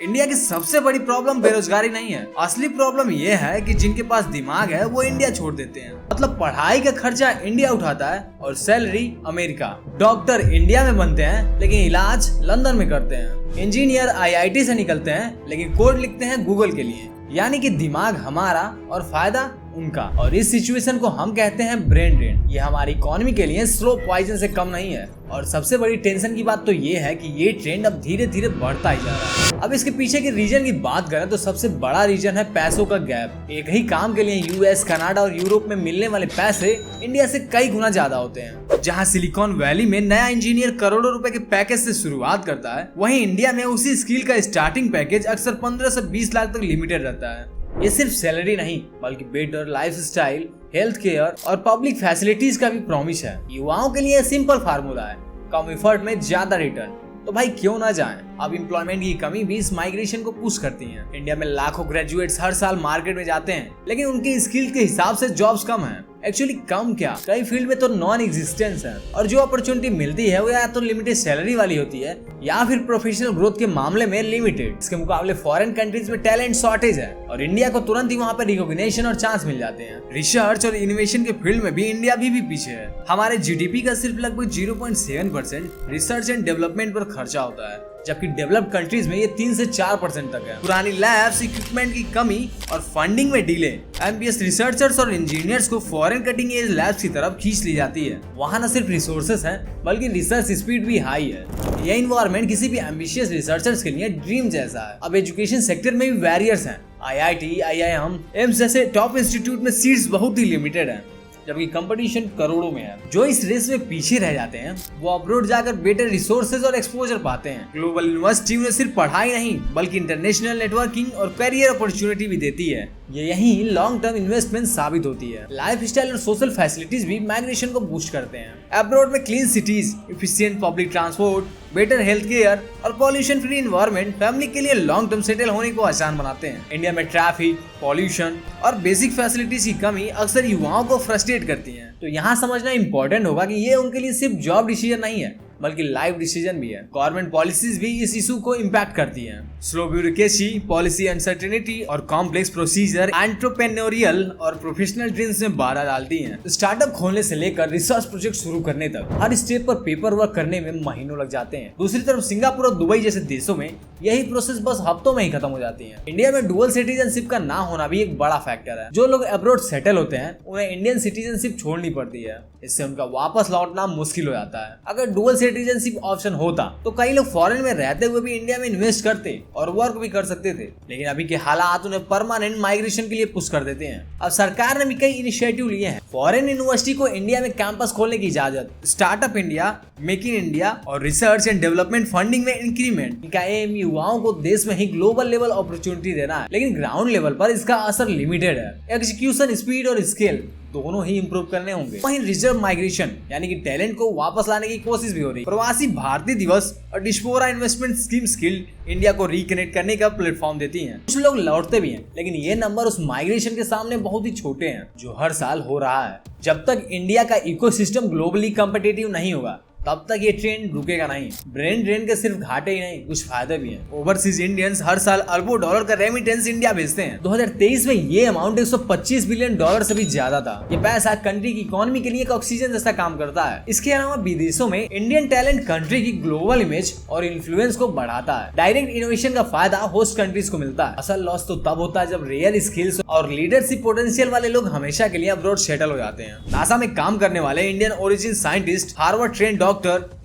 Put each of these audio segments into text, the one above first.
India की सबसे बड़ी प्रॉब्लम बेरोजगारी नहीं है, असली प्रॉब्लम ये है कि जिनके पास दिमाग है वो इंडिया छोड़ देते हैं। मतलब पढ़ाई का खर्चा इंडिया उठाता है और सैलरी अमेरिका। डॉक्टर इंडिया में बनते हैं लेकिन इलाज लंदन में करते हैं। इंजीनियर आईआईटी से निकलते हैं लेकिन कोड लिखते हैं गूगल के लिए। यानी कि दिमाग हमारा और फायदा उनका। और इस सिचुएशन को हम कहते हैं ब्रेन ड्रेन। ये हमारी इकोनॉमी के लिए स्लो पॉइजन से कम नहीं है। और सबसे बड़ी टेंशन की बात तो ये है कि ये ट्रेंड अब धीरे धीरे बढ़ता ही जा रहा है। अब इसके पीछे के रीजन की बात करें तो सबसे बड़ा रीजन है पैसों का गैप। एक ही काम के लिए यूएस, कनाडा और यूरोप में मिलने वाले पैसे इंडिया से कई गुना ज्यादा होते हैं। जहाँ सिलिकॉन वैली में नया इंजीनियर करोड़ों रुपए के पैकेज से शुरुआत करता है, वहीं इंडिया में उसी स्किल का स्टार्टिंग पैकेज अक्सर 15 से 20 लाख तक लिमिटेड रहता है। ये सिर्फ सैलरी नहीं बल्कि बेटर लाइफस्टाइल, हेल्थ केयर और पब्लिक फैसिलिटीज का भी प्रॉमिस है। युवाओं के लिए सिंपल फार्मूला है, कम एफर्ट में ज्यादा रिटर्न। तो भाई क्यों ना जाएं? अब एम्प्लॉयमेंट की कमी भी इस माइग्रेशन को पुश करती है। इंडिया में लाखों ग्रेजुएट्स हर साल मार्केट में जाते हैं लेकिन उनकी स्किल के हिसाब से जॉब्स कम है। एक्चुअली कम क्या, कई फील्ड में तो नॉन एग्जिस्टेंस है। और जो अपॉर्चुनिटी मिलती है वो या तो लिमिटेड सैलरी वाली होती है या फिर प्रोफेशनल ग्रोथ के मामले में लिमिटेड। इसके मुकाबले फॉरेन कंट्रीज में टैलेंट शॉर्टेज है और इंडिया को तुरंत ही वहाँ पर रिकॉग्निशन और चांस मिल जाते हैं। रिसर्च और इनोवेशन के फील्ड में भी इंडिया भी पीछे है। हमारे जीडीपी का सिर्फ लगभग 0.7% रिसर्च एंड डेवलपमेंट पर खर्चा होता है, जबकि डेवलप्ड कंट्रीज में ये 3 से 4% तक है। पुरानी लैब्स, इक्विपमेंट की कमी और फंडिंग में डिले एमबीएस रिसर्चर्स और इंजीनियर्स को फॉरेन कटिंग एज लैब्स की तरफ खींच ली जाती है। वहाँ न सिर्फ रिसोर्सेस हैं बल्कि रिसर्च स्पीड भी हाई है। यह इन्वायरमेंट किसी भी एम्बिशियस रिसर्चर्स के लिए ड्रीम जैसा है। अब एजुकेशन सेक्टर में भी बैरियर्स हैं। आईआईटी, आईआईएम, एम्स जैसे टॉप इंस्टीट्यूट में सीट्स बहुत ही लिमिटेड है, जबकि कंपटीशन करोड़ों में है। जो इस रेस में पीछे रह जाते हैं वो अब्रॉड जाकर बेटर रिसोर्सेज और एक्सपोजर पाते हैं। ग्लोबल यूनिवर्सिटी उन्हें सिर्फ पढ़ाई नहीं बल्कि इंटरनेशनल नेटवर्किंग और करियर अपॉर्चुनिटी भी देती है। ये यही लॉन्ग टर्म इन्वेस्टमेंट साबित होती है। लाइफ स्टाइल और सोशल फैसिलिटीज भी माइग्रेशन को बूस्ट करते हैं। अब्रॉड में clean cities, efficient public transport, better health care और पॉल्यूशन फ्री एनवायरनमेंट फैमिली के लिए लॉन्ग टर्म सेटल होने को आसान बनाते हैं। इंडिया में ट्रैफिक, पॉल्यूशन और बेसिक फैसिलिटीज की कमी अक्सर युवाओं को फ्रस्ट्रेट करती है। तो यहाँ समझना इम्पोर्टेंट होगा कि ये उनके लिए सिर्फ जॉब डिसीजन नहीं है बल्कि लाइफ डिसीजन भी है। गवर्नमेंट पॉलिसीज भी इस इशू को इम्पैक्ट करती हैं। स्लो ब्यूरोक्रेसी, पॉलिसी अनसर्टेनिटी और कॉम्प्लेक्स प्रोसीजर एंटरप्रेन्योरियल और प्रोफेशनल ड्रीम्स में बाधा डालती हैं। स्टार्टअप खोलने से लेकर रिसर्च प्रोजेक्ट शुरू करने तक हर स्टेप पर पेपर वर्क करने में महीनों लग जाते हैं। दूसरी तरफ सिंगापुर और दुबई जैसे देशों में यही प्रोसेस बस हफ्तों में ही खत्म हो जाती है। इंडिया में डुअल सिटीजनशिप का ना होना भी एक बड़ा फैक्टर है। जो लोग अब्रॉड सेटल होते हैं उन्हें इंडियन सिटीजनशिप छोड़नी पड़ती है। इससे उनका वापस लौटना मुश्किल हो जाता है। अगर डुअल सिटीजनशिप ऑप्शन होता तो कई लोग फॉरेन में रहते हुए भी इंडिया में इन्वेस्ट करते और वर्क भी कर सकते थे, लेकिन अभी के हालात उन्हें परमानेंट माइग्रेशन के लिए पुश कर देते हैं। अब सरकार ने भी कई इनिशिएटिव लिए हैं। फॉरेन यूनिवर्सिटी को इंडिया में कैंपस खोलने की इजाजत, startup India, make in India और रिसर्च एंड डेवलपमेंट फंडिंग में इंक्रीमेंट। इनका एम युवाओं को देश में ही ग्लोबल लेवल अपॉर्चुनिटी देना है, लेकिन ग्राउंड लेवल पर इसका असर लिमिटेड है। एग्जीक्यूशन स्पीड और स्केल दोनों ही इंप्रूव करने होंगे। वहीं रिजर्व माइग्रेशन यानी कि टैलेंट को वापस लाने की कोशिश भी हो रही है। प्रवासी भारतीय दिवस और डिस्पोरा इन्वेस्टमेंट स्कीम स्किल्ड इंडिया को रिकनेक्ट करने का प्लेटफॉर्म देती हैं। कुछ लोग लौटते भी हैं लेकिन ये नंबर उस माइग्रेशन के सामने बहुत ही छोटे हैं जो हर साल हो रहा है। जब तक इंडिया का इकोसिस्टम ग्लोबली कॉम्पिटिटिव नहीं होगा तब तक ये ट्रेंड रुकेगा नहीं। ब्रेन ड्रेन के सिर्फ घाटे ही नहीं, कुछ फायदे भी हैं। ओवरसीज इंडियंस हर साल अरबों डॉलर का रेमिटेंस इंडिया भेजते हैं। 2023 में ये अमाउंट 125 बिलियन डॉलर से भी ज्यादा था। ये पैसा कंट्री की इकोनॉमी के लिए एक ऑक्सीजन जैसा काम करता है। इसके अलावा विदेशों में इंडियन टैलेंट कंट्री की ग्लोबल इमेज और इन्फ्लुएंस को बढ़ाता है। डायरेक्ट इनोवेशन का फायदा होस्ट कंट्रीज को मिलता है। असल लॉस तो तब होता है जब रियल स्किल्स और लीडरशिप पोटेंशियल वाले लोग हमेशा के लिए अब्रॉड सेटल हो जाते हैं। नासा में काम करने वाले Indian origin scientist, Harvard train doctor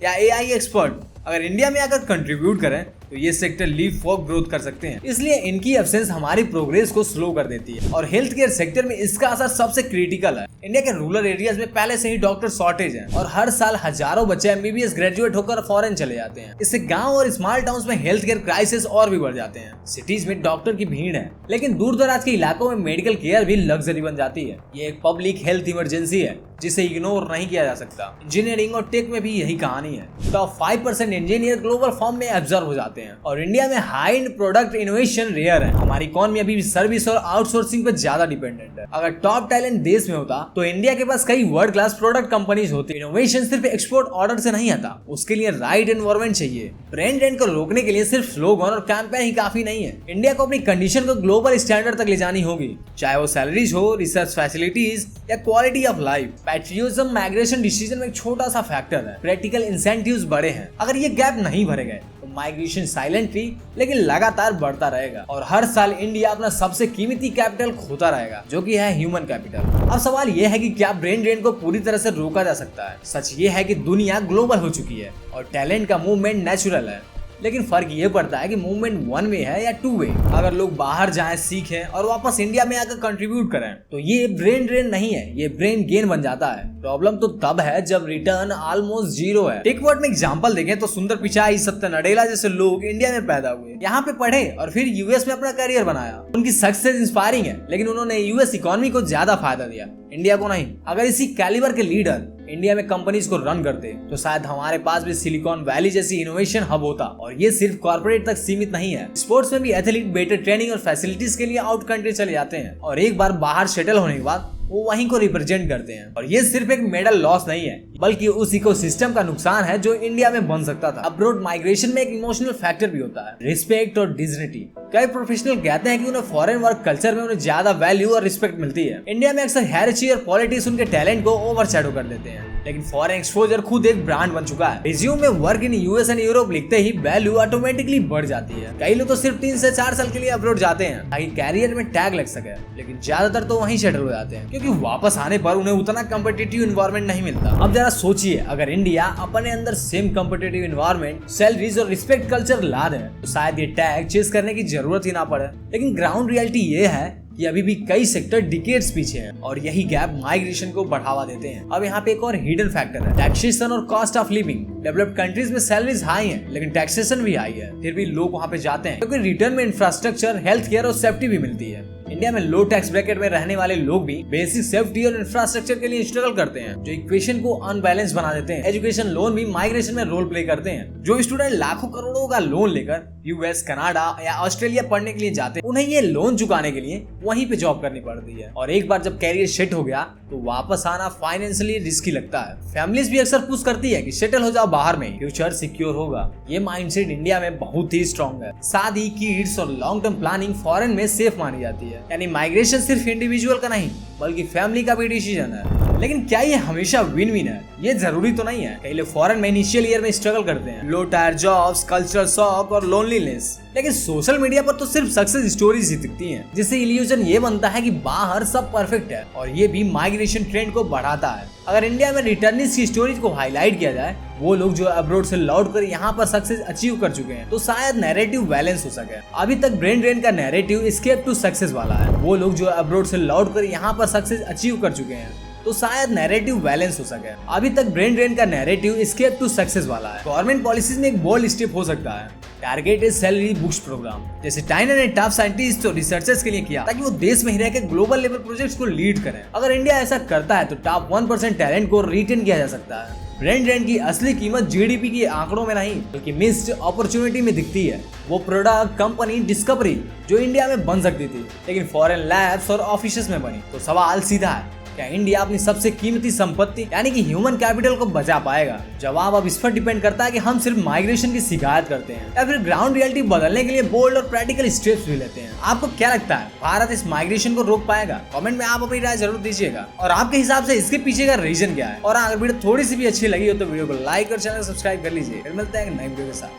या एआई एक्सपर्ट अगर इंडिया में आकर कंट्रीब्यूट करें तो ये सेक्टर लीप फॉग ग्रोथ कर सकते हैं। इसलिए इनकी एब्सेंस हमारी प्रोग्रेस को स्लो कर देती है और हेल्थ केयर सेक्टर में इसका असर सबसे क्रिटिकल है। इंडिया के रूरल एरियाज में पहले से ही डॉक्टर शॉर्टेज है और हर साल हजारों बच्चे एमबीबीएस ग्रेजुएट होकर फॉरेन चले जाते हैं। इससे गांव और स्मॉल टाउन्स में हेल्थ केयर क्राइसिस और भी बढ़ जाते हैं। सिटीज में डॉक्टर की भीड़ है लेकिन दूर दराज के इलाकों में मेडिकल केयर भी लग्जरी बन जाती है। ये एक पब्लिक हेल्थ इमरजेंसी है जिसे इग्नोर नहीं किया जा सकता। इंजीनियरिंग और टेक में भी यही कहानी है। टॉप 5% इंजीनियर ग्लोबल फॉर्म में ऑब्जर्व हो जाते हैं। होते हैं और इंडिया में high end product innovation rare है। हमारी इकोनॉमी अभी भी सर्विस और आउटसोर्सिंग पे ज्यादा डिपेंडेंट है। अगर टॉप टैलेंट देश में होता तो इंडिया के पास कई वर्ल्ड क्लास प्रोडक्ट कंपनीज होती। इनोवेशन सिर्फ एक्सपोर्ट ऑर्डर से नहीं आता, उसके लिए राइट एनवायरनमेंट चाहिए। ब्रांड ड्रेन को रोकने के लिए सिर्फ स्लोगन और कैंपेन ही काफी नहीं है। इंडिया को अपनी कंडीशन को ग्लोबल स्टैंडर्ड तक ले जानी होगी, चाहे वो सैलरीज हो, रिसर्च फैसिलिटीज या quality of life. Patriotism migration decision में एक छोटा सा फैक्टर है, प्रैक्टिकल इंसेंटिव्स बड़े हैं। अगर ये गैप नहीं भरे गए तो माइग्रेशन साइलेंटली लेकिन लगातार बढ़ता रहेगा और हर साल इंडिया अपना सबसे कीमती कैपिटल खोता रहेगा, जो कि है ह्यूमन कैपिटल। अब सवाल यह है कि क्या ब्रेन ड्रेन को पूरी तरह से रोका जा सकता है? सच ये है कि दुनिया ग्लोबल हो चुकी है और टैलेंट का मूवमेंट नेचुरल है, लेकिन फर्क ये पड़ता है कि मूवमेंट वन वे है या टू वे। अगर लोग बाहर जाएं, सीखें और वापस इंडिया में आकर कंट्रीब्यूट करें तो ये ब्रेन ड्रेन नहीं है, ये ब्रेन गेन बन जाता है। प्रॉब्लम तो तब है जब रिटर्न ऑलमोस्ट जीरो है। टेक वर्ड में एग्जांपल देखें तो सुंदर पिचाई, सत्य नडेला जैसे लोग इंडिया में पैदा हुए, यहाँ पे पढ़े और फिर यूएस में अपना करियर बनाया। उनकी सक्सेस इंस्पायरिंग है, लेकिन उन्होंने यूएस इकोनॉमी को ज्यादा फायदा दिया, इंडिया को नहीं। अगर इसी कैलिबर के लीडर इंडिया में कंपनीज को रन करते तो शायद हमारे पास भी सिलिकॉन वैली जैसी इनोवेशन हब होता। और ये सिर्फ कॉर्पोरेट तक सीमित नहीं है, स्पोर्ट्स में भी एथलीट बेटर ट्रेनिंग और फैसिलिटीज के लिए आउट कंट्री चले जाते हैं और एक बार बाहर सेटल होने के बाद वो वहीं को रिप्रेजेंट करते हैं। और ये सिर्फ एक मेडल लॉस नहीं है, बल्कि उस इकोसिस्टम का नुकसान है जो इंडिया में बन सकता था। अब्रॉड माइग्रेशन में एक इमोशनल फैक्टर भी होता है, रिस्पेक्ट और डिग्निटी। कई प्रोफेशनल कहते हैं कि उन्हें फॉरेन वर्क कल्चर में उन्हें ज्यादा वैल्यू और रिस्पेक्ट मिलती है। इंडिया में अक्सर हायरार्की और पॉलिटिक्स उनके टैलेंट को ओवरशैडो कर देते हैं, लेकिन फॉरेन एक्सपोजर खुद एक ब्रांड बन चुका है। रिज्यूम में work in US and Europe लिखते ही वैल्यू ऑटोमेटिकली बढ़ जाती है। कई लोग तो सिर्फ 3 से 4 साल के लिए अब्रॉड जाते हैं ताकि कैरियर में टैग लग सके, लेकिन ज्यादातर तो वहीं सेटल हो जाते हैं क्योंकि वापस आने पर उन्हें उतना कम्पिटिटिव एनवायरनमेंट नहीं मिलता। अब जरा सोचिए, अगर इंडिया अपने अंदर सेम कम्पिटिटिव एनवायरनमेंट, सैलरीज और रिस्पेक्ट कल्चर ला दे तो शायद ये टैग चेस करने की जरूरत ही ना पड़े। लेकिन ग्राउंड रियलिटी ये है कि अभी भी कई सेक्टर डिकेड्स पीछे हैं और यही गैप माइग्रेशन को बढ़ावा देते हैं। अब यहाँ पे एक और हिडन फैक्टर है, टैक्सेशन और cost of living. Developed countries में सैलरीज हाई हैं, लेकिन टैक्सेशन भी हाई है, फिर भी लोग वहाँ पे जाते हैं क्योंकि रिटर्न में इंफ्रास्ट्रक्चर, हेल्थ केयर और सेफ्टी भी मिलती है। इंडिया में लो टैक्स ब्रैकेट में रहने वाले लोग भी बेसिक सेफ्टी और इंफ्रास्ट्रक्चर के लिए स्ट्रगल करते हैं, जो इक्वेशन को अनबैलेंस बना देते हैं। एजुकेशन लोन भी माइग्रेशन में रोल प्ले करते हैं। जो स्टूडेंट लाखों करोड़ों का लोन लेकर यूएस, कनाडा या ऑस्ट्रेलिया पढ़ने के लिए जाते हैं, उन्हें ये लोन चुकाने के लिए वहीं पे जॉब करनी पड़ती है और एक बार जब कैरियर सेट हो गया तो वापस आना फाइनेंशियली रिस्की लगता है। फैमिलीज भी अक्सर पुश करती है कि सेटल हो जाओ बाहर में, फ्यूचर सिक्योर होगा। ये माइंडसेट इंडिया में बहुत ही स्ट्रॉन्ग है। शादी, किड्स और लॉन्ग टर्म प्लानिंग फॉरेन में सेफ मानी जाती है। यानी माइग्रेशन सिर्फ इंडिविजुअल का नहीं बल्कि फैमिली का भी डिसीजन है। लेकिन क्या ये हमेशा विन विन है? ये जरूरी तो नहीं है। कई लोग फॉरेन में इनिशियल ईयर में स्ट्रगल करते हैं, लो टायर जॉब्स, कल्चरल शॉक और लोनलीनेस। लेकिन सोशल मीडिया पर तो सिर्फ सक्सेस स्टोरीज ही दिखती हैं, जिससे इल्यूजन ये बनता है कि बाहर सब परफेक्ट है और ये भी माइग्रेशन ट्रेंड को बढ़ाता है। अगर इंडिया में रिटर्निंग्स की स्टोरीज को हाईलाइट किया जाए, वो लोग जो अब्रॉड से लौट कर यहाँ पर सक्सेस अचीव कर चुके हैं, तो शायद नैरेटिव बैलेंस हो सके। अभी तक ब्रेन ड्रेन का नैरेटिव एस्केप टू सक्सेस वाला है। वो लोग जो अब्रॉड से लौट कर यहाँ पर सक्सेस अचीव कर चुके हैं, तो शायद नैरेटिव बैलेंस हो सके। अभी तक ब्रेन ड्रेन का नैरेटिव एस्केप टू सक्सेस वाला है। गवर्नमेंट पॉलिसीज में एक बोल्ड स्टेप हो सकता है, टारगेटेड सैलरी बूस्ट प्रोग्राम, जैसे चाइना ने टॉप साइंटिस्ट और रिसर्चर्स के लिए किया, ताकि वो देश में ही रहकर ग्लोबल लेवल प्रोजेक्ट्स को लीड करें। अगर इंडिया ऐसा करता है तो टॉप 1% टैलेंट को रिटेन किया जा सकता है। ब्रेन ड्रेन की असली कीमत जीडीपी के आंकड़ों में नहीं बल्कि मिस्ड अपॉर्चुनिटी में दिखती है। वो प्रोडक्ट, कंपनी, डिस्कवरी जो इंडिया में बन सकती थी लेकिन फॉरेन लैब्स और ऑफिसेस में बनी। तो सवाल सीधा है, क्या इंडिया अपनी सबसे कीमती संपत्ति यानी कि ह्यूमन कैपिटल को बचा पाएगा? जवाब अब इस पर डिपेंड करता है कि हम सिर्फ माइग्रेशन की शिकायत करते हैं या फिर ग्राउंड रियलिटी बदलने के लिए बोल्ड और प्रैक्टिकल स्टेप्स भी लेते हैं। आपको क्या लगता है, भारत इस माइग्रेशन को रोक पाएगा? कमेंट में आप अपनी राय जरूर दीजिएगा और आपके हिसाब से इसके पीछे का रीजन क्या है। और अगर वीडियो थोड़ी सी भी अच्छी लगी हो तो वीडियो को लाइक और चैनल सब्सक्राइब कर लीजिए। फिर मिलते हैं एक नई वीडियो के साथ।